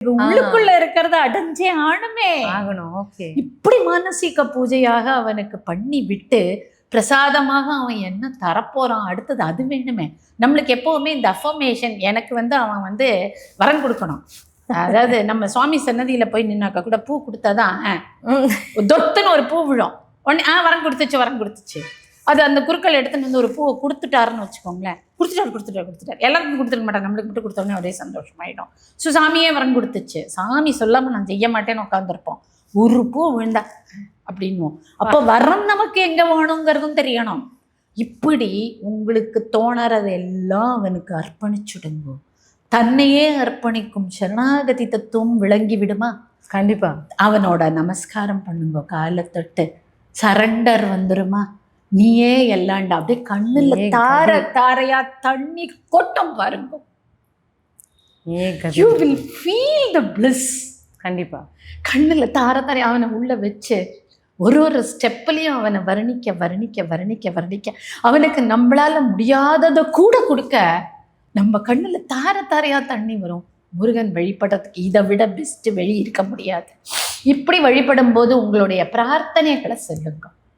உள்ளுக்குள்ள இருக்கிறத அடைஞ்சே ஆகணும். ஓகே. இப்படி மானசீக பூஜையாக அவனுக்கு பண்ணி விட்டு பிரசாதமாக அவன் என்ன தரப்போறான் அடுத்தது அது வேணுமே. நம்மளுக்கு எப்பவுமே இந்த அஃபர்மேஷன் எனக்கு அவன் வரம் கொடுக்கணும். அதாவது நம்ம சுவாமி சன்னதியில போய் நின்னாக்கா கூட பூ கொடுத்தாதான் தொத்துன்னு ஒரு பூ விழும். உடனே வரம் கொடுத்துச்சு. அது அந்த குருக்கள் எடுத்துன்னு ஒரு பூவை கொடுத்துட்டாருன்னு வச்சுக்கோங்களேன். கொடுத்துட்டாரு எல்லாருக்கும் கொடுத்துருக்க மாட்டாங்க, நம்மளுக்கு மட்டும் கொடுத்தோடனே ஒரே சந்தோஷமாயிடும். ஸோ சாமியே வரம் கொடுத்துச்சு. சாமி சொல்லாமல் நான் செய்ய மாட்டேன்னு உட்காந்துருப்போம். ஒரு பூ விழுந்தா அப்படின்வோம். அப்போ வரம் நமக்கு எங்கே வேணுங்கிறதும் தெரியணும். இப்படி உங்களுக்கு தோணறது எல்லாம் அவனுக்கு அர்ப்பணிச்சுடுங்க. தன்னையே அர்ப்பணிக்கும் சரணாகதி தத்துவம் விளங்கி விடுமா? கண்டிப்பா. அவனோட நமஸ்காரம் பண்ணுங்க, காலை தொட்டு சரண்டர் வந்துருமா? நீயே எல்லாண்டா. அப்படியே கண்ணுல தாரையா தண்ணி கொட்டம் பாருங்க. You will feel the bliss. கண்டிப்பா. கண்ணுல தாரையா அவனை உள்ள வச்சு ஒரு ஸ்டெப்லையும் அவனை வர்ணிக்க அவனுக்கு நம்மளால முடியாததை கூட கொடுக்க நம்ம கண்ணுல தாரையா தண்ணி வரும். முருகன் வழிபடுறதுக்கு இதை விட பெஸ்ட் வழி இருக்க முடியாது. இப்படி வழிபடும் போது உங்களுடைய பிரார்த்தனைகளை சொல்லுங்க.